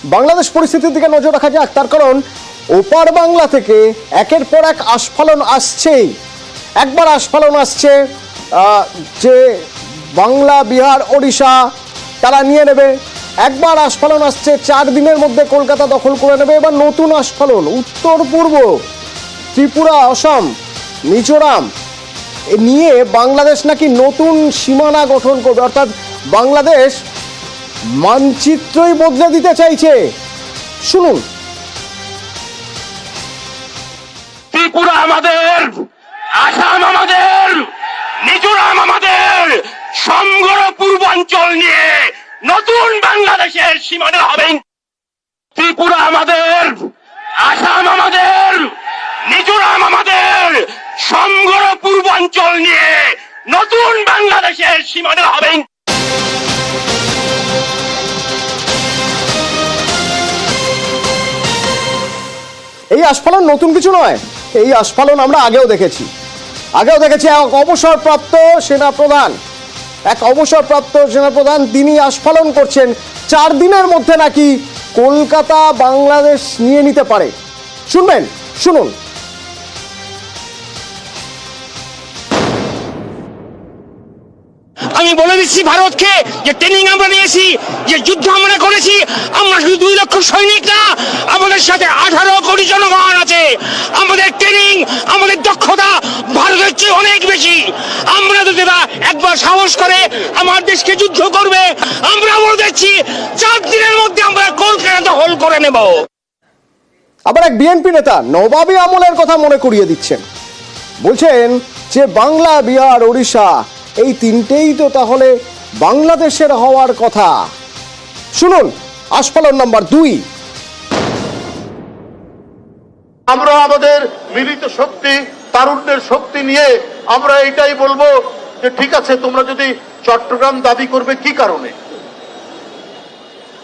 বাংলাদেশ পরিস্থিতির দিকে নজর রাখা যাক, তার কারণ ওপার বাংলা থেকে একের পর এক আস্ফালন আসছেই। একবার আস্ফালন আসছে যে বাংলা, বিহার, ওড়িশা তারা নিয়ে নেবে। একবার আস্ফালন আসছে 4 দিনের মধ্যে কলকাতা দখল করে নেবে। এবার নতুন আস্ফালন উত্তর পূর্ব ত্রিপুরা, অসম, মিজোরাম নিয়ে বাংলাদেশ নাকি নতুন সীমানা গঠন করবে, অর্থাৎ বাংলাদেশ মানচিত্রই বদলে দিতে চাইছে। শুনুন। ত্রিপুরা আমাদের, আসাম আমাদের, মিজোরাম আমাদের, সমগ্র পূর্বাঞ্চল নিয়ে নতুন বাংলাদেশের সীমানা হবে। ত্রিপুরা আমাদের, আসাম আমাদের, মিজোরাম আমাদের, সমগ্র পূর্বাঞ্চল নিয়ে নতুন বাংলাদেশের সীমানা হবে। এই আস্ফালন নতুন কিছু নয়, এই আস্ফালন আমরা আগেও দেখেছি। এক অবসরপ্রাপ্ত সেনাপ্রধান তিনি আস্ফালন করছেন 4 দিনের মধ্যে নাকি কলকাতা বাংলাদেশ নিয়ে নিতে পারে। শুনুন। আমি বলে দিচ্ছি ভারতকে, যে ট্রেনিং আমরা নিয়েছি, যে যুদ্ধ আমরা করেছি, আমরা শুধু 2 লক্ষ সৈনিক না, আমাদের সাথে 18 কোটি জনগণ আছে। আমাদের ট্রেনিং, আমাদের দক্ষতা ভারতের চেয়ে অনেক বেশি। আমরা যদি একবার সাহস করে আমার দেশকে যুদ্ধ করবে, আমরা বলে দিচ্ছি 4 দিনের মধ্যে আমরা কলকাতা দখল করে নেব। আবার এক বিএনপি নেতা নবাবী আমলের কথা মনে করিয়ে দিচ্ছেন, বলছেন যে বাংলা, বিহার, ওড়িশা এই 3টেই তো তাহলে বাংলাদেশের হওয়ার কথা। শুনুন আস্ফালন নাম্বার 2। আমরা আমাদের মিলিত শক্তি, তারুণ্যের শক্তি নিয়ে আমরা এটাই বলবো যে ঠিক আছে, তোমরা যদি চট্টগ্রাম দাবি করবে কি কারণে,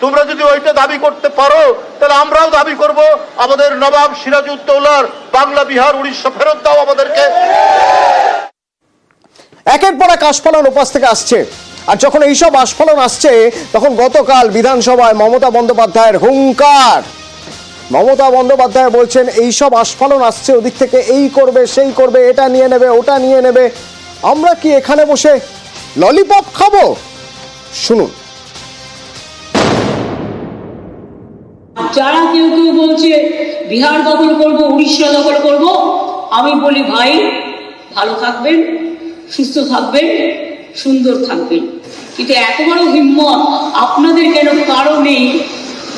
তোমরা যদি ওইটা দাবি করতে পারো তাহলে আমরাও দাবি করব আমাদের নবাব সিরাজউদ্দৌলার বাংলা, বিহার, উড়িষ্যা ফেরত দাও আমাদেরকে। একের পর এক আস্ফালন উপাস থেকে আসছে। আর যখন এইসব আস্ফালন আসছে, তখন গতকাল বিধানসভায় মমতা বন্দ্যোপাধ্যায়ের হুঙ্কার। মমতা বন্দ্যোপাধ্যায় বলছেন এইসব আস্ফালন আসছে, ওদিক থেকে এই করবে, সেই করবে, এটা নিয়ে নেবে, ওটা নিয়ে নেবে। আমরা কি এখানে বসে ললিপপ খাবো? শুনুন। যারা কেউ বলছে বিহার দখল করব, উড়িষ্যা দখল করব, আমি বলি ভাই ভালো থাকবেন, সুস্থ থাকবেন, সুন্দর থাকবেন। কিন্তু এত বড় হিম্মত আপনাদের কেন কারো নেই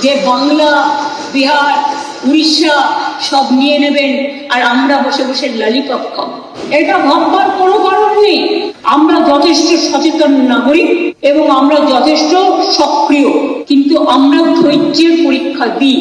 যে বাংলা, বিহার, উড়িষ্যা সব নিয়ে নেবেন আর আমরা বসে বসে ললিপপ খাবো? এটা ভাববার কোনো কারণ নেই। আমরা যথেষ্ট সচেতন নাগরিক এবং আমরা যথেষ্ট সক্রিয়, কিন্তু আমরা ধৈর্যের পরীক্ষা দিই।